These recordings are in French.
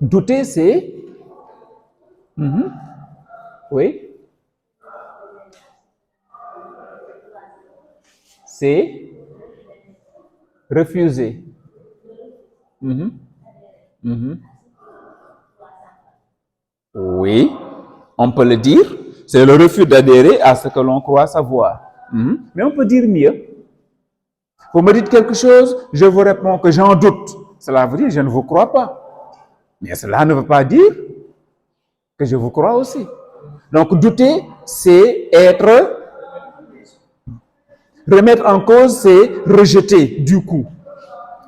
Douter, c'est... Oui. C'est refuser. Oui, on peut le dire. C'est le refus d'adhérer à ce que l'on croit savoir. Mais on peut dire mieux. Vous me dites quelque chose, je vous réponds que j'en doute. Cela veut dire que je ne vous crois pas. Mais cela ne veut pas dire que je vous crois aussi. Donc, douter, c'est être... Remettre en cause, c'est rejeter, du coup.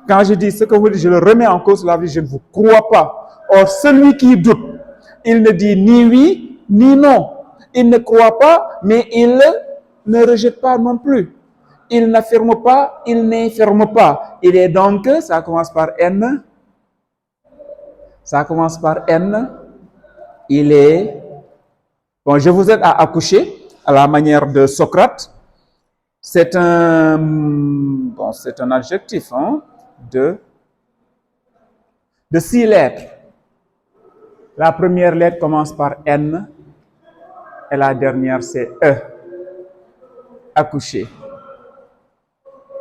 Quand je dis ce que vous dites, je le remets en cause, cela veut dire que je ne vous crois pas. Or, celui qui doute, il ne dit ni oui, ni non. Il ne croit pas, mais il ne rejette pas non plus. Il n'affirme pas, il n'infirme pas. Il est donc, ça commence par N. Ça commence par N. Il est... Bon, je vous aide à accoucher, à la manière de Socrate. C'est un adjectif de 6 lettres. La première lettre commence par N et la dernière c'est E. Accoucher.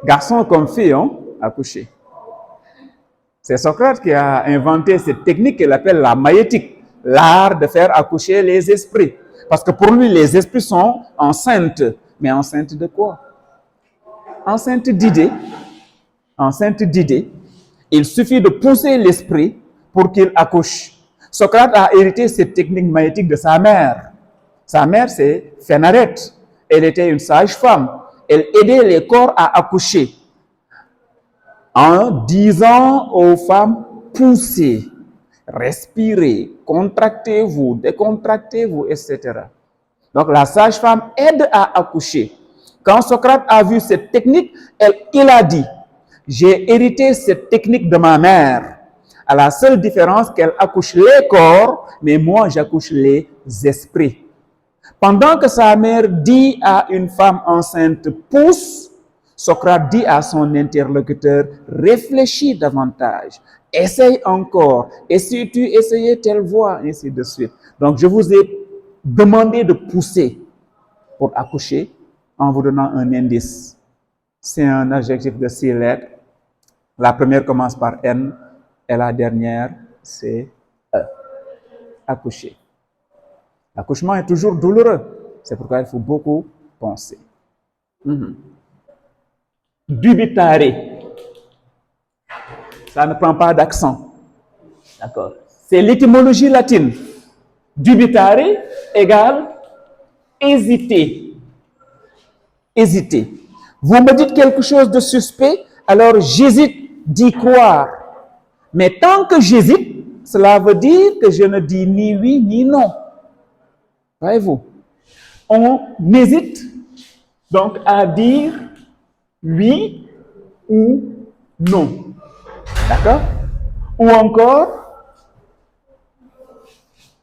Garçon comme fille, accoucher. C'est Socrate qui a inventé cette technique qu'il appelle la maïeutique, l'art de faire accoucher les esprits. Parce que pour lui, les esprits sont enceintes. Mais enceintes de quoi? Enceinte d'idées. Enceinte d'idées. Il suffit de pousser l'esprit pour qu'il accouche. Socrate a hérité cette technique maïeutique de sa mère. Sa mère, c'est Phénarète. Elle était une sage-femme. Elle aidait les corps à accoucher en disant aux femmes, poussez, respirez, contractez-vous, décontractez-vous, etc. Donc la sage-femme aide à accoucher. Quand Socrate a vu cette technique, il a dit, j'ai hérité cette technique de ma mère. À la seule différence qu'elle accouche les corps, mais moi j'accouche les esprits. Pendant que sa mère dit à une femme enceinte, pousse, Socrate dit à son interlocuteur, réfléchis davantage, essaye encore, et si tu essayais telle voie, ainsi de suite. Donc je vous ai demandé de pousser pour accoucher en vous donnant un indice. C'est un adjectif de 6 lettres. La première commence par N et la dernière c'est E. Accoucher. L'accouchement est toujours douloureux. C'est pourquoi il faut beaucoup penser. Dubitare. Ça ne prend pas d'accent. D'accord. C'est l'étymologie latine. Dubitare égale hésiter. Hésiter. Vous me dites quelque chose de suspect, alors j'hésite d'y croire. Mais tant que j'hésite, cela veut dire que je ne dis ni oui ni non. Voyez-vous, on hésite donc à dire oui ou non. D'accord? Ou encore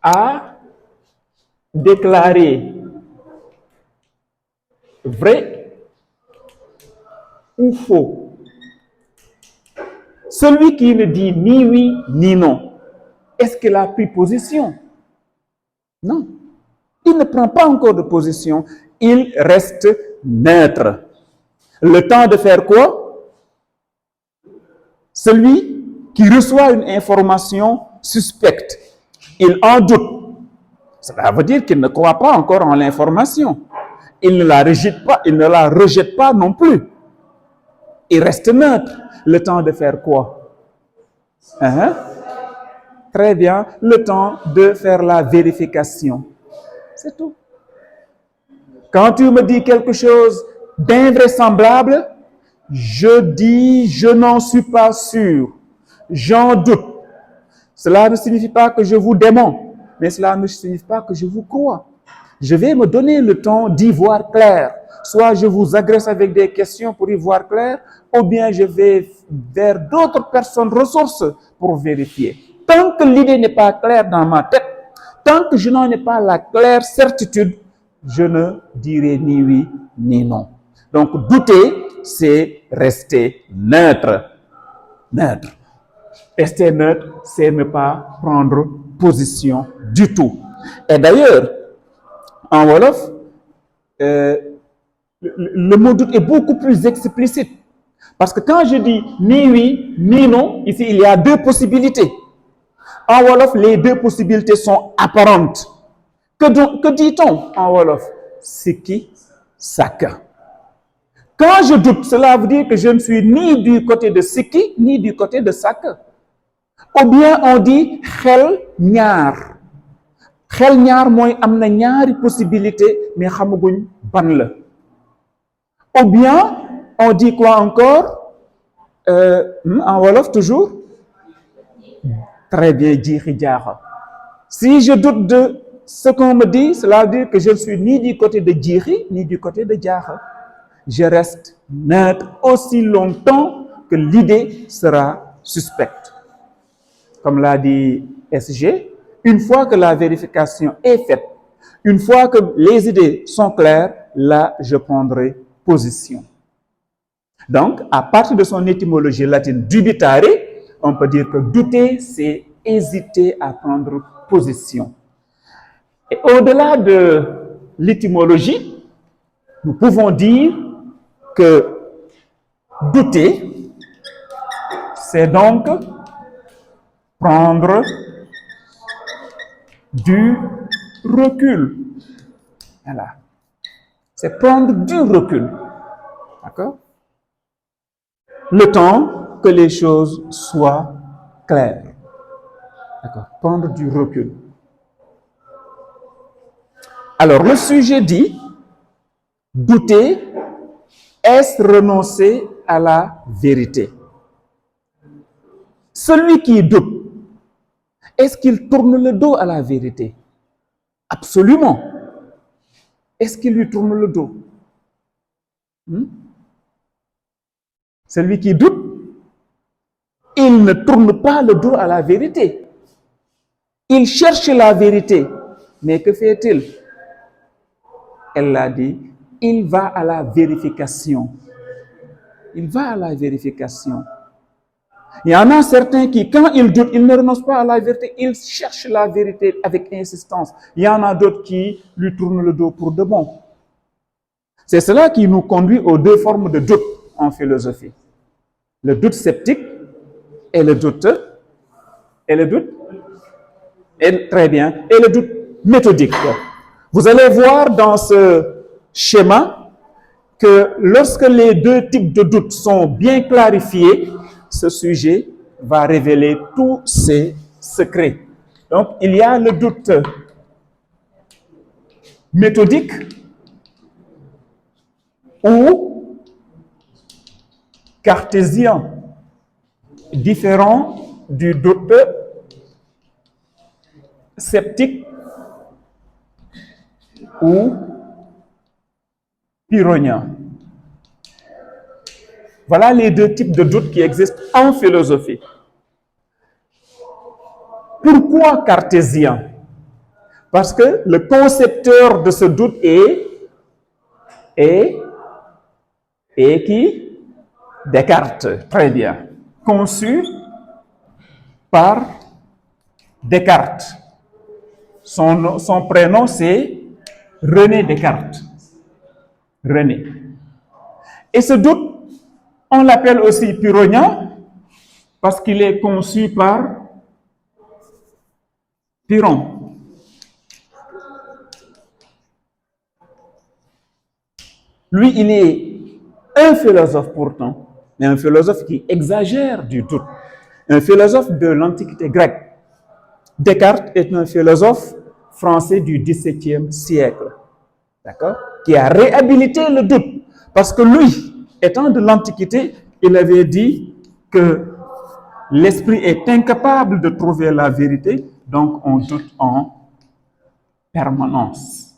à déclarer vrai ou faux. Celui qui ne dit ni oui ni non, est-ce qu'il a pris position? Non. Il ne prend pas encore de position, il reste neutre. Le temps de faire quoi? Celui qui reçoit une information suspecte, il en doute. Cela veut dire qu'il ne croit pas encore en l'information. Il ne la rejette pas non plus. Il reste neutre. Le temps de faire quoi? Très bien, le temps de faire la vérification. C'est tout. Quand tu me dis quelque chose d'invraisemblable, je dis je n'en suis pas sûr. J'en doute. Cela ne signifie pas que je vous dément, mais cela ne signifie pas que je vous crois. Je vais me donner le temps d'y voir clair. Soit je vous agresse avec des questions pour y voir clair, ou bien je vais vers d'autres personnes ressources pour vérifier. Tant que l'idée n'est pas claire dans ma tête, tant que je n'en ai pas la claire certitude, je ne dirai ni oui ni non. Donc douter, c'est rester neutre. Neutre. Rester neutre, c'est ne pas prendre position du tout. Et d'ailleurs, en Wolof, le mot doute est beaucoup plus explicite. Parce que quand je dis ni oui, ni non, ici, il y a deux possibilités. En Wolof, les deux possibilités sont apparentes. Que dit-on en Wolof? Sikki Saka. Quand je doute, cela veut dire que je ne suis ni du côté de Sikki, ni du côté de Saka. Ou bien on dit xel ñaar. Xel ñaar mooy am na ñaari possibilité, mais xamaguñ ban la. Ou bien on dit quoi encore en Wolof toujours? Très bien, jiixi jaaxa. Si je doute de ce qu'on me dit, cela veut dire que je ne suis ni du côté de jiixi, ni du côté de jaaxa. Je reste neutre aussi longtemps que l'idée sera suspecte. Comme l'a dit SG, une fois que la vérification est faite, une fois que les idées sont claires, là, je prendrai position. Donc, à partir de son étymologie latine dubitare, on peut dire que douter, c'est hésiter à prendre position. Et au-delà de l'étymologie, nous pouvons dire que douter, c'est donc prendre du recul. Voilà. C'est prendre du recul. D'accord? Le temps que les choses soient claires. D'accord? Prendre du recul. Alors, le sujet dit, douter, est-ce renoncer à la vérité? Celui qui doute, est-ce qu'il tourne le dos à la vérité? Absolument. Est-ce qu'il lui tourne le dos? Celui qui doute, il ne tourne pas le dos à la vérité. Il cherche la vérité. Mais que fait-il? Elle l'a dit, il va à la vérification. Il va à la vérification. Il y en a certains qui, quand ils doutent, ils ne renoncent pas à la vérité, ils cherchent la vérité avec insistance. Il y en a d'autres qui lui tournent le dos pour de bon. C'est cela qui nous conduit aux deux formes de doute en philosophie. Le doute sceptique et le doute, très bien, et le doute méthodique. Vous allez voir dans ce schéma que lorsque les deux types de doutes sont bien clarifiés, ce sujet va révéler tous ses secrets. Donc, il y a le doute méthodique ou cartésien, différent du doute sceptique ou pyrrhonien. Voilà les deux types de doutes qui existent en philosophie. Pourquoi cartésien? Parce que le concepteur de ce doute est qui? Descartes. Très bien. Conçu par Descartes. Son prénom, c'est René Descartes. René. Et ce doute, on l'appelle aussi pyrrhonien parce qu'il est conçu par Pyrrhon. Lui, il est un philosophe pourtant, mais un philosophe qui exagère du doute. Un philosophe de l'Antiquité grecque. Descartes est un philosophe français du XVIIe siècle, d'accord, qui a réhabilité le doute. Parce que lui, étant de l'Antiquité, il avait dit que l'esprit est incapable de trouver la vérité, donc on doute en permanence.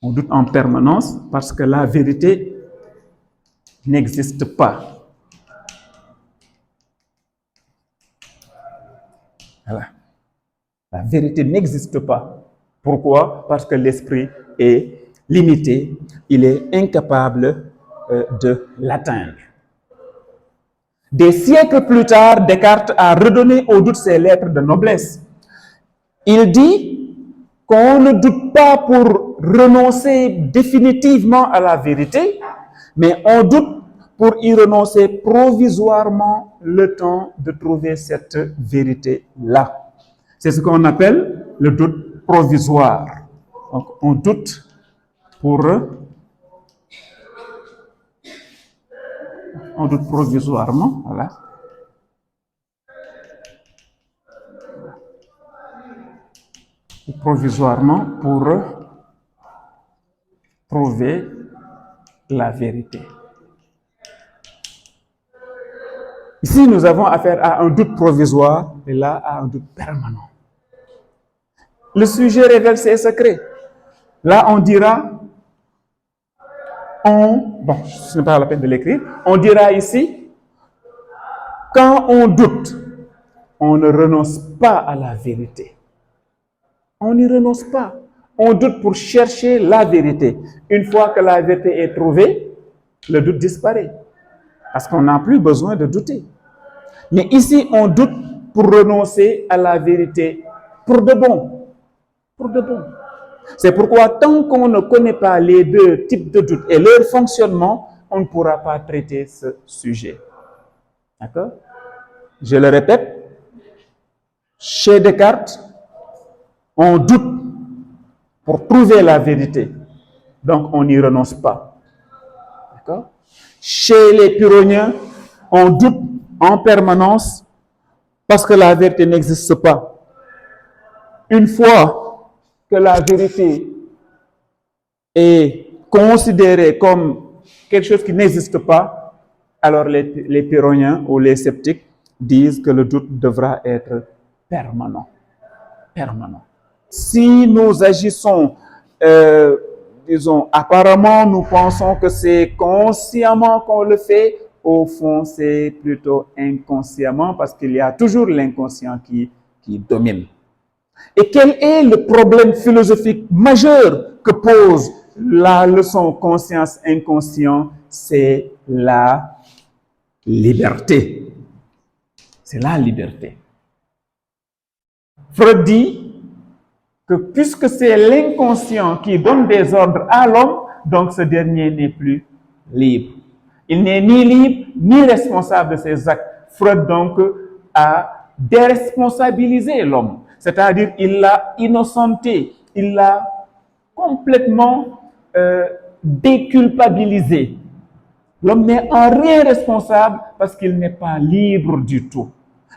On doute en permanence parce que la vérité n'existe pas. Voilà. La vérité n'existe pas. Pourquoi? Parce que l'esprit est limité, il est incapable de l'atteindre. Des siècles plus tard, Descartes a redonné au doute ses lettres de noblesse. Il dit qu'on ne doute pas pour renoncer définitivement à la vérité, mais on doute pour y renoncer provisoirement le temps de trouver cette vérité-là. C'est ce qu'on appelle le doute provisoire. Donc, on doute provisoirement, voilà. Provisoirement pour trouver la vérité. Ici, nous avons affaire à un doute provisoire et là à un doute permanent. Le sujet révèle ses secrets. Là, on dira, bon, ce n'est pas la peine de l'écrire, on dira ici, quand on doute, on ne renonce pas à la vérité. On n'y renonce pas. On doute pour chercher la vérité. Une fois que la vérité est trouvée, le doute disparaît. Parce qu'on n'a plus besoin de douter. Mais ici, on doute pour renoncer à la vérité pour de bon. Pour de bon. C'est pourquoi, tant qu'on ne connaît pas les deux types de doute et leur fonctionnement, on ne pourra pas traiter ce sujet. D'accord? Je le répète, chez Descartes, on doute pour trouver la vérité. Donc, on n'y renonce pas. D'accord? Chez les Pyrrhoniens, on doute en permanence parce que la vérité n'existe pas. Une fois que la vérité est considérée comme quelque chose qui n'existe pas, alors les Pyrrhoniens ou les sceptiques disent que le doute devra être permanent. Permanent. Si nous agissons, disons, apparemment, nous pensons que c'est consciemment qu'on le fait, au fond, c'est plutôt inconsciemment parce qu'il y a toujours l'inconscient qui domine. Et quel est le problème philosophique majeur que pose la leçon conscience-inconscient? C'est la liberté. C'est la liberté. Freud dit que puisque c'est l'inconscient qui donne des ordres à l'homme, donc ce dernier n'est plus libre. Il n'est ni libre ni responsable de ses actes. Freud donc a déresponsabilisé l'homme, c'est-à-dire il l'a innocenté, il l'a complètement déculpabilisé. L'homme n'est en rien responsable parce qu'il n'est pas libre du tout.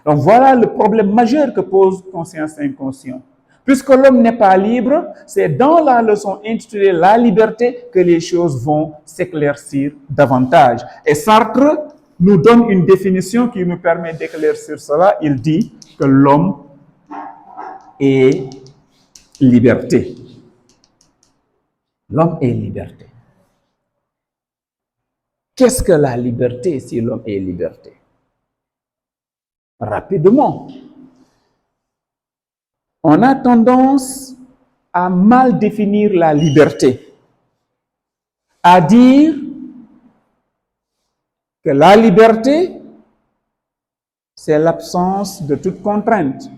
Donc voilà le problème majeur que pose conscience-inconscient. Puisque l'homme n'est pas libre, c'est dans la leçon intitulée La liberté que les choses vont s'éclaircir davantage. Et Sartre nous donne une définition qui nous permet d'éclaircir cela. Il dit que l'homme est liberté. L'homme est liberté. Qu'est-ce que la liberté si l'homme est liberté? Rapidement, on a tendance à mal définir la liberté, à dire que la liberté, c'est l'absence de toute contrainte.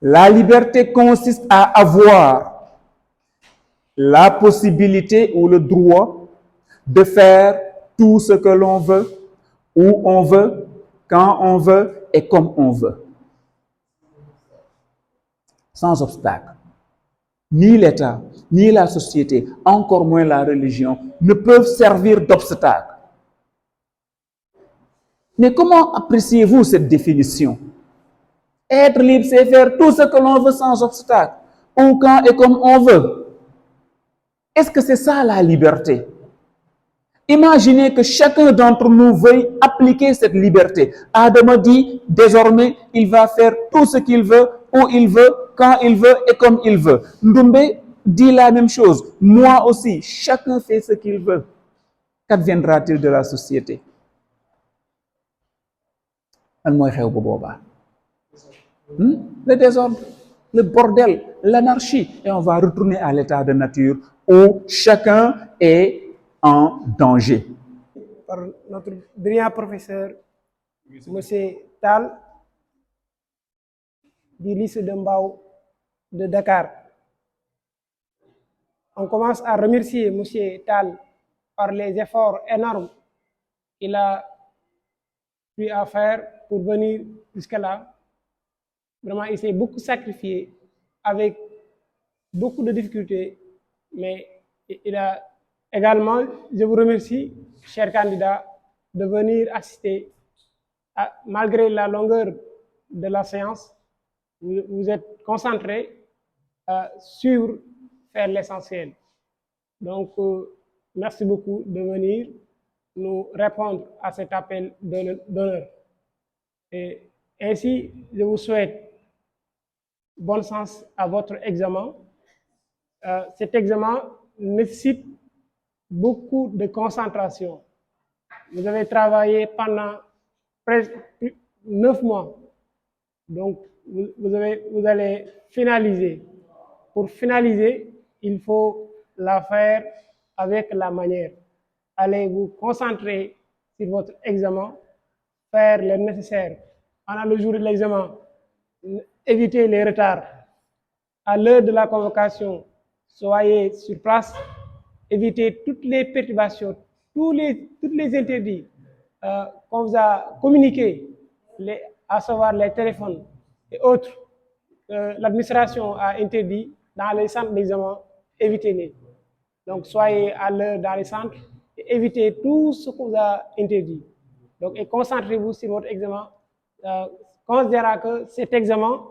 La liberté consiste à avoir la possibilité ou le droit de faire tout ce que l'on veut, où on veut, quand on veut et comme on veut. Sans obstacle. Ni l'État, ni la société, encore moins la religion, ne peuvent servir d'obstacle. Mais comment appréciez-vous cette définition? Être libre, c'est faire tout ce que l'on veut sans obstacle, où, quand et comme on veut. Est-ce que c'est ça la liberté? Imaginez que chacun d'entre nous veuille appliquer cette liberté. Adam dit, désormais, il va faire tout ce qu'il veut, où il veut, quand il veut et comme il veut. Ndoumbe dit la même chose. Moi aussi, chacun fait ce qu'il veut. Qu'adviendra-t-il de la société? Le désordre, le bordel, l'anarchie. Et on va retourner à l'état de nature où chacun est en danger. Par notre brillant professeur Monsieur Tal, du lycée de Mbao de Dakar. On commence à remercier Monsieur Tal par les efforts énormes qu'il a pu faire pour venir jusque-là. Vraiment, il s'est beaucoup sacrifié avec beaucoup de difficultés, mais il a également, je vous remercie, chers candidats, de venir assister malgré la longueur de la séance. Vous êtes concentrés sur faire l'essentiel. Donc, merci beaucoup de venir nous répondre à cet appel d'honneur. Et ainsi, je vous souhaite bon sens à votre examen. Cet examen nécessite beaucoup de concentration. Vous avez travaillé pendant presque 9 mois. Donc, vous allez finaliser. Pour finaliser, il faut la faire avec la manière. Allez vous concentrer sur votre examen, faire le nécessaire. Pendant le jour de l'examen, évitez les retards. À l'heure de la convocation, soyez sur place, évitez toutes les perturbations, toutes les interdits qu'on vous a communiqués, à savoir les téléphones et autres. L'administration a interdit dans les centres d'examen, évitez-les. Donc, soyez à l'heure dans les centres et évitez tout ce qu'on vous a interdit. Donc, et concentrez-vous sur votre examen, considérant que cet examen,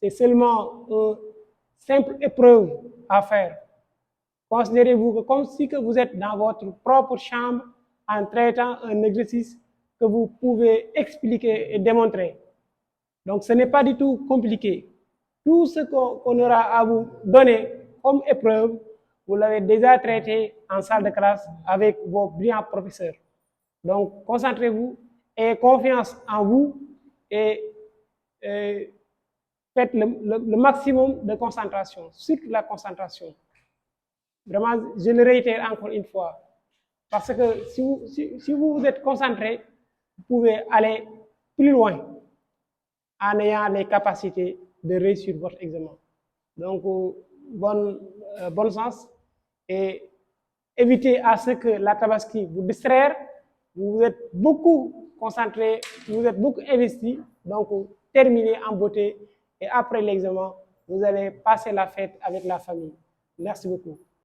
c'est seulement une simple épreuve à faire. Considérez-vous comme si que vous êtes dans votre propre chambre en traitant un exercice que vous pouvez expliquer et démontrer. Donc, ce n'est pas du tout compliqué. Tout ce qu'on aura à vous donner comme épreuve, vous l'avez déjà traité en salle de classe avec vos brillants professeurs. Donc, concentrez-vous, ayez confiance en vous et faites le maximum de concentration, surtout la concentration. Vraiment, je le réitère encore une fois, parce que si vous êtes concentré, vous pouvez aller plus loin en ayant les capacités de réussir votre examen. Donc, bon sens et évitez à ce que la tabaski vous distraire. Vous êtes beaucoup concentré, vous êtes beaucoup investi, donc terminez en beauté et après l'examen, vous allez passer la fête avec la famille. Merci beaucoup.